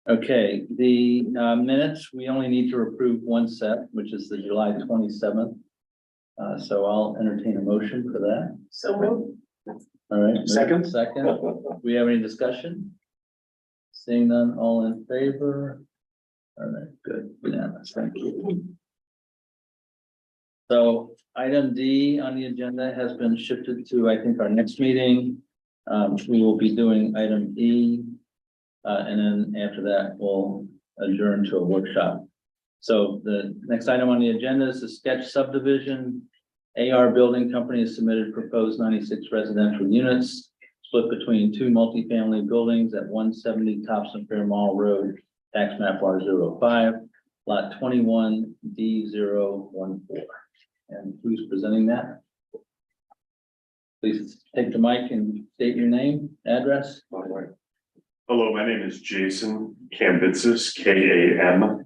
Okay, the minutes, we only need to approve one set, which is the July 27th. So I'll entertain a motion for that. So moved. All right. Second. Second. We have any discussion? Seeing none, all in favor? All right, good, unanimous, thank you. So item D on the agenda has been shifted to, I think, our next meeting. We will be doing item E. And then after that, we'll adjourn to a workshop. So the next item on the agenda is the sketch subdivision. AR Building Company has submitted proposed 96 residential units split between two multifamily buildings at 170 Topsham Fair Mall Road, tax map R05, lot 21 D014. And who's presenting that? Please take the mic and state your name, address. Hello, my name is Jason Kambitsis, Kambitsis. I'm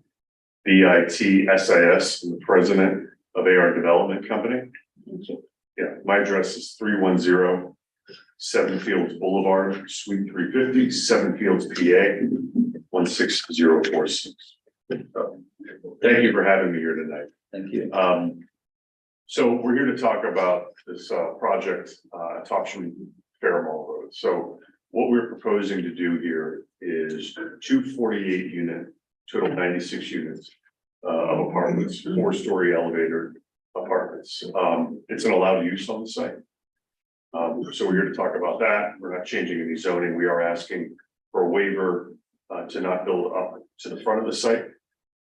the president of AR Development Company. Yeah, my address is 310 Seven Fields Boulevard, Suite 350, Seven Fields, PA 16046. Thank you for having me here tonight. Thank you. So we're here to talk about this project, Topsham Fair Mall Road. So what we're proposing to do here is 248 unit, total 96 units of apartments, 4-story elevator apartments. It's an allowed use on the site. So we're here to talk about that. We're not changing any zoning. We are asking for a waiver to not build up to the front of the site.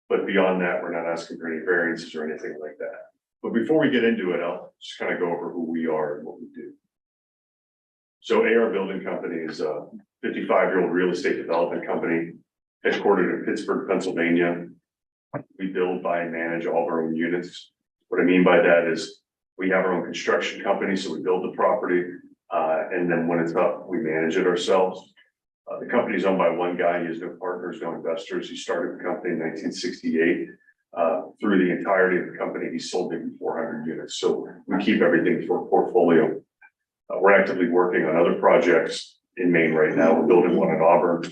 But beyond that, we're not asking for any variances or anything like that. But before we get into it, I'll just kind of go over who we are and what we do. So AR Building Company is a 55-year-old real estate development company headquartered in Pittsburgh, Pennsylvania. We build, buy, and manage all of our own units. What I mean by that is we have our own construction company, so we build the property, and then when it's up, we manage it ourselves. The company is owned by one guy. He has no partners, no investors. He started the company in 1968. Through the entirety of the company, he sold maybe 400 units. So we keep everything for a portfolio. We're actively working on other projects in Maine right now. We're building one in Auburn.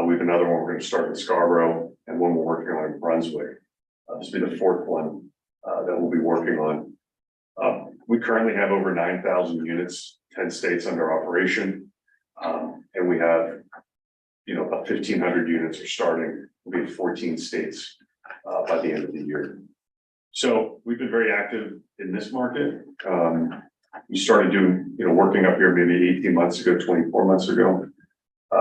We have another one we're going to start in Scarborough, and one we're working on in Brunswick. This will be the fourth one that we'll be working on. We currently have over 9,000 units, 10 states under operation. And we have, about 1,500 units are starting. We'll be in 14 states by the end of the year. So we've been very active in this market. We started doing, working up here maybe 18 months ago, 24 months ago.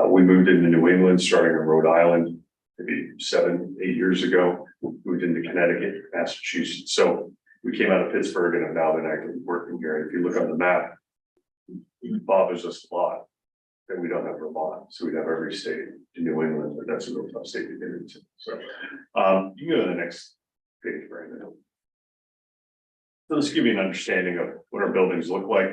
We moved into New England, starting in Rhode Island, maybe 7, 8 years ago. Moved into Connecticut, Massachusetts. So we came out of Pittsburgh and have now been actively working here. And if you look on the map, it bothers us a lot that we don't have Vermont. So we have every state in New England, but that's a real tough state to get into. So you can go to the next page, Brandon. So let's give you an understanding of what our buildings look like.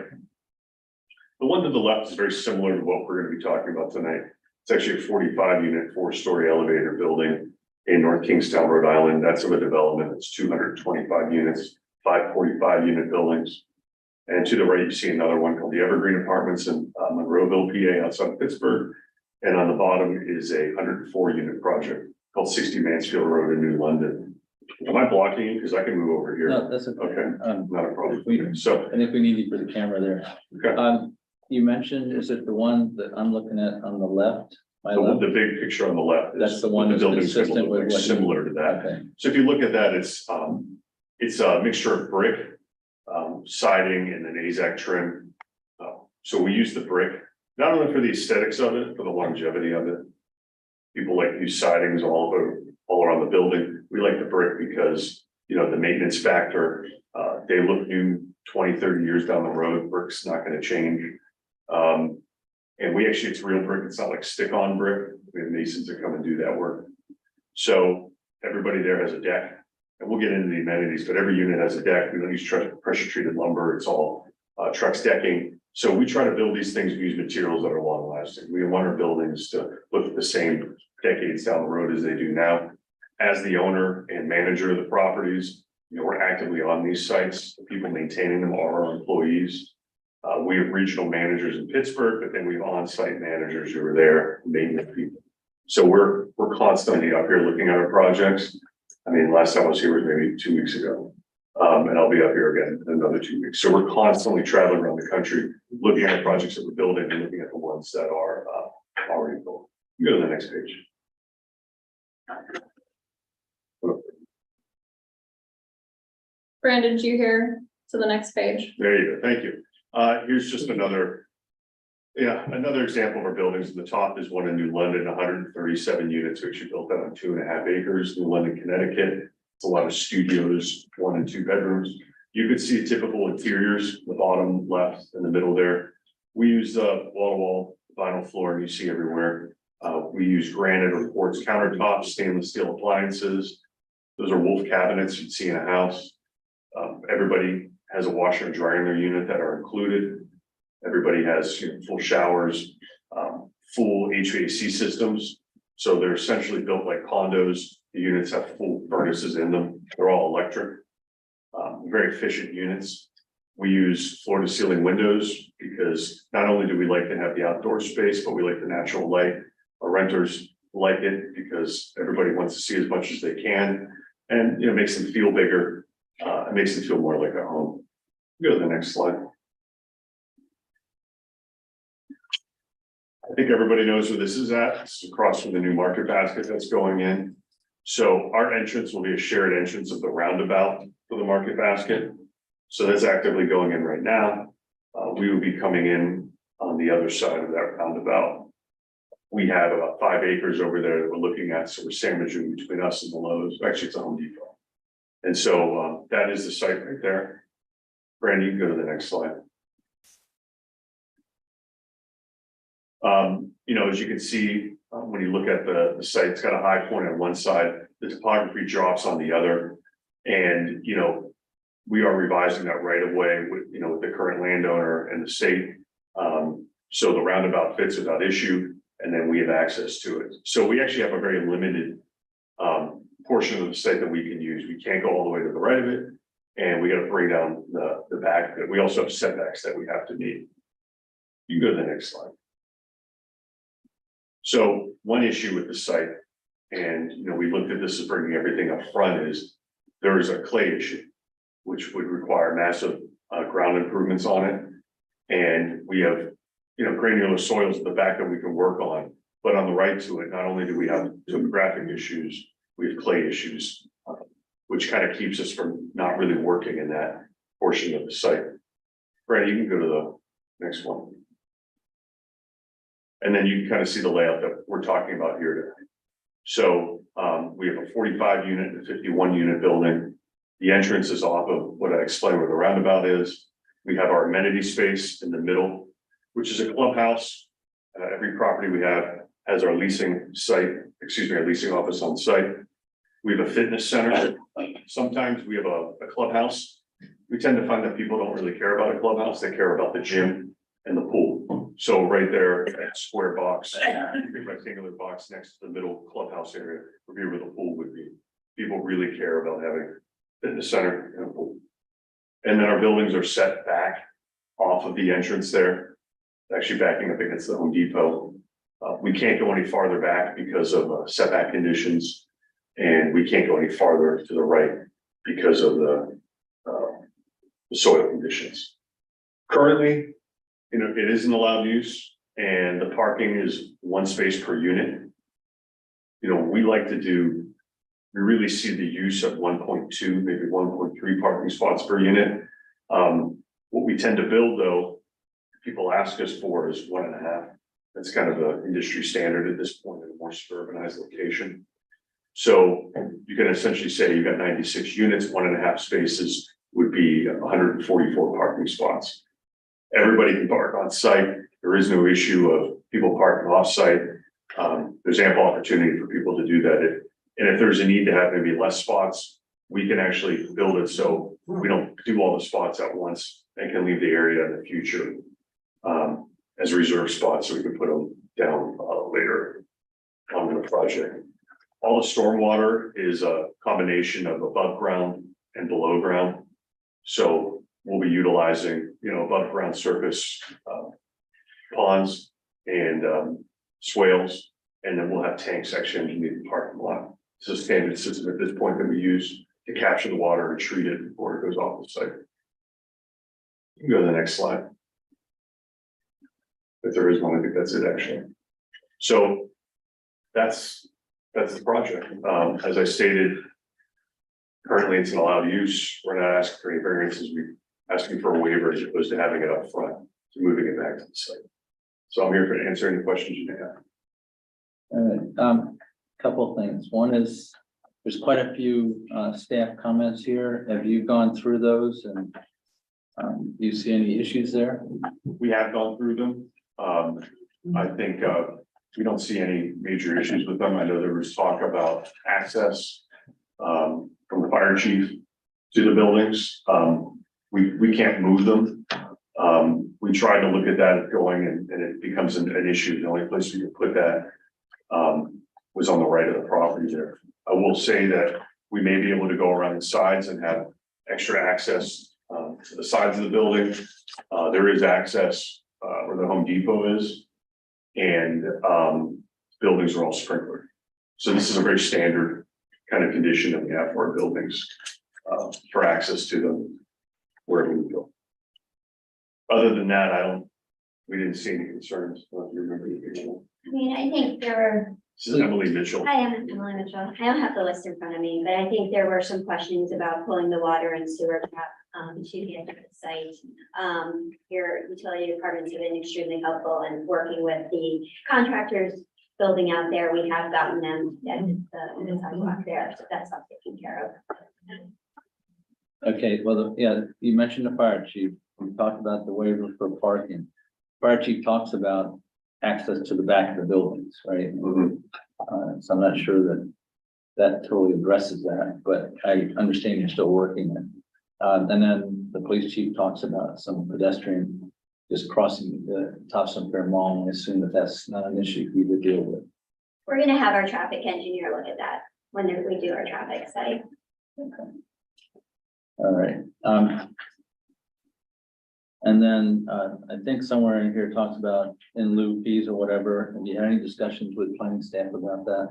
The one to the left is very similar to what we're going to be talking about tonight. It's actually a 45-unit, 4-story elevator building in North Kingstown, Rhode Island. That's of a development that's 225 units, 5 45-unit buildings. And to the right, you see another one called the Evergreen Apartments in Monroeville, PA, outside of Pittsburgh. And on the bottom is a 104-unit project called 60 Mansfield Road in New London. Am I blocking you? Because I can move over here. No, that's okay. Okay, not a problem. So I think we need you for the camera there. okay. You mentioned, is it the one that I'm looking at on the left? The big picture on the left is That's the one the that's building's gonna consistent look with like, what you- similar to that. Okay. So if you look at that, it's a mixture of brick, siding, and an AZAC trim. So we use the brick, not only for the aesthetics of it, for the longevity of it. People like use sidings all around the building. We like the brick because, the maintenance factor, they look new 20, 30 years down the road. Brick's not going to change. And it's real brick. It's not like stick-on brick. We have masons that come and do that work. So everybody there has a deck, and we'll get into the amenities, but every unit has a deck. We don't use pressure treated lumber. It's all Trex decking. So we try to build these things and use materials that are long lasting. We want our buildings to look the same decades down the road as they do now. As the owner and manager of the properties, we're actively on these sites. The people maintaining them are our employees. We have regional managers in Pittsburgh, but then we have on-site managers who are there, maintenance people. So we're constantly up here looking at our projects. I mean, last time I was here was maybe 2 weeks ago. And I'll be up here again in another 2 weeks. So we're constantly traveling around the country, looking at the projects that we're building and looking at the ones that are already built. Go to the next page. Brandon, did you hear to the next page? There you go. Thank you. Here's just another example of our buildings. At the top is one in New London, 137 units, which we built out on 2.5 acres, New London, Connecticut. It's a lot of studios, 1 and 2 bedrooms. You could see typical interiors, the bottom left and the middle there. We use wall-to-wall vinyl flooring you see everywhere. We use granite or quartz countertops, stainless steel appliances. Those are wolf cabinets you'd see in a house. Everybody has a washer and dryer in their unit that are included. Everybody has full showers, full HVAC systems. So they're essentially built like condos. The units have full furnaces in them. They're all electric. Very efficient units. We use floor to ceiling windows because not only do we like to have the outdoor space, but we like the natural light. Our renters like it because everybody wants to see as much as they can, and it makes them feel bigger. It makes them feel more like a home. Go to the next slide. I think everybody knows where this is at. It's across from the new market basket that's going in. So our entrance will be a shared entrance of the roundabout for the market basket. So that's actively going in right now. We will be coming in on the other side of that roundabout. We have about 5 acres over there that we're looking at. So we're sandwiching between us and the Lowe's. Actually, it's a Home Depot. And so that is the site right there. Brandon, you can go to the next slide. As you can see, when you look at the site, it's got a high point on one side, the topography drops on the other. And, we are revising that right of way with the current landowner and the state. So the roundabout fits without issue, and then we have access to it. So we actually have a very limited portion of the site that we can use. We can't go all the way to the right of it, and we got to bring down the back. We also have setbacks that we have to meet. You can go to the next slide. So one issue with the site, and we looked at this as bringing everything up front, is there is a clay issue, which would require massive ground improvements on it. And we have, granular soils at the back that we can work on, but on the right to it, not only do we have topographic issues, we have clay issues, which kind of keeps us from not really working in that portion of the site. Brad, you can go to the next one. And then you can kind of see the layout that we're talking about here today. So we have a 45 unit and a 51 unit building. The entrance is off of what I explained where the roundabout is. We have our amenity space in the middle, which is a clubhouse. Every property we have has our leasing office on site. We have a fitness center. Sometimes we have a clubhouse. We tend to find that people don't really care about a clubhouse. They care about the gym and the pool. So right there, that square box, rectangular box next to the middle clubhouse area would be where the pool would be. People really care about having fitness center and a pool. And then our buildings are set back off of the entrance there, actually backing up against the Home Depot. We can't go any farther back because of setback conditions, and we can't go any farther to the right because of the soil conditions. Currently, it is an allowed use, and the parking is 1 space per unit. We like to do. We really see the use of 1.2, maybe 1.3 parking spots per unit. What we tend to build, though, people ask us for is 1.5. That's kind of the industry standard at this point in a more suburbanized location. So you can essentially say you've got 96 units, 1.5 spaces would be 144 parking spots. Everybody can park on site. There is no issue of people parking off site. There's ample opportunity for people to do that. And if there's a need to have maybe less spots, we can actually build it so we don't do all the spots at once and can leave the area in the future as reserve spots, so we can put them down later on in the project. All the stormwater is a combination of above ground and below ground. So we'll be utilizing, above ground surface ponds and swales And then we'll have tanks actually underneath the parking lot. It's a standard system at this point that we use to capture the water and treat it before it goes off the site. You can go to the next slide. If there is one, I think that's it actually. So that's the project. As I stated, currently it's an allowed use. We're not asking for any variances. We're asking for a waiver as opposed to having it up front, to moving it back to the site. So I'm here to answer any questions you may have. All right, couple of things. One is, there's quite a few staff comments here. Have you gone through those and do you see any issues there? We have gone through them. I think we don't see any major issues with them. I know there was talk about access from the fire chief to the buildings. We can't move them. We tried to look at that going and it becomes an issue. The only place we could put that was on the right of the property there. I will say that we may be able to go around the sides and have extra access to the sides of the building. There is access where the Home Depot is, and buildings are all sprinklered. So this is a very standard kind of condition that we have for our buildings for access to them wherever we go. Other than that, we didn't see any concerns. I don't know if you remember anything. I mean, I think there were, This is Emily Mitchell. I am Emily Mitchell. I don't have the list in front of me, but I think there were some questions about pulling the water and sewer tap to get to the site. Your utility departments have been extremely helpful in working with the contractors building out there. We have gotten them the sidewalk there, so that's all taken care of. Okay, well, yeah, you mentioned the fire chief. We talked about the waiver for parking. Fire chief talks about access to the back of the buildings, right? So I'm not sure that totally addresses that, but I understand you're still working it. And then the police chief talks about some pedestrian just crossing the Topsham Fair Mall. I assume that that's not an issue for you to deal with. We're gonna have our traffic engineer look at that when we do our traffic study. Okay. All right. And then I think somewhere in here talks about in lieu fees or whatever. Have you had any discussions with planning staff about that?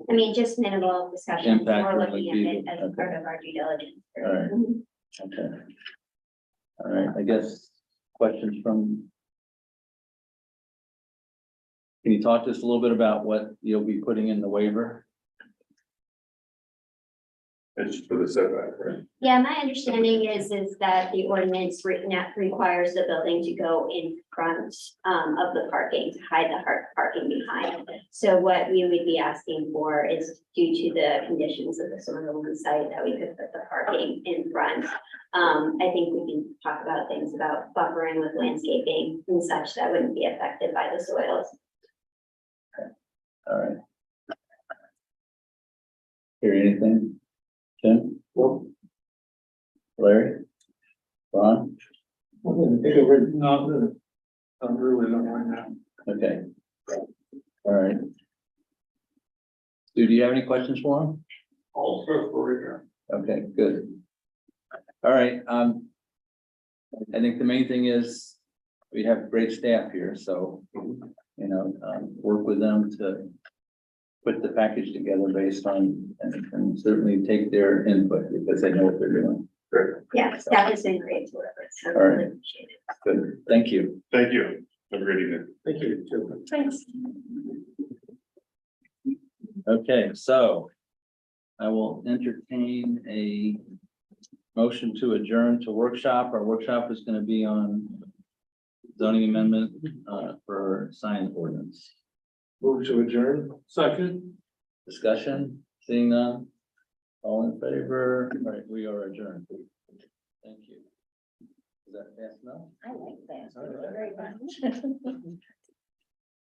I mean, just minimal discussion. Impact We're really looking at it be- as okay. part of our due diligence. All right. Mhm. Okay. All right, I guess questions from. Can you talk to us a little bit about what you'll be putting in the waiver? It's just for the setback, right? Yeah, my understanding is that the ordinance requires the building to go in front of the parking, to hide the parking behind. So what we would be asking for is, due to the conditions of the soil on site, that we could put the parking in front. I think we can talk about things about buffering with landscaping and such that wouldn't be affected by the soils. All right. Hear anything? Jim? Well, Larry? Ron? I didn't think of it, not the, I'm really not right now. Okay. All right. Stu, do you have any questions for him? All set for you. Okay, good. All right, I think the main thing is we have great staff here, so, work with them to put the package together based on, and certainly take their input because they know what they're doing. Yeah, staff has been great to work with, so I All right. really appreciate it. Good, thank you. Thank you. Have a great evening. Thank you, too. Thanks. Okay, so I will entertain a motion to adjourn to workshop. Our workshop is going to be on zoning amendment for sign ordinance. Move to adjourn. Second. Discussion, seeing none, all in favor? All right, we are adjourned. Thank you. Is that fast enough? I like that. All right. Very much.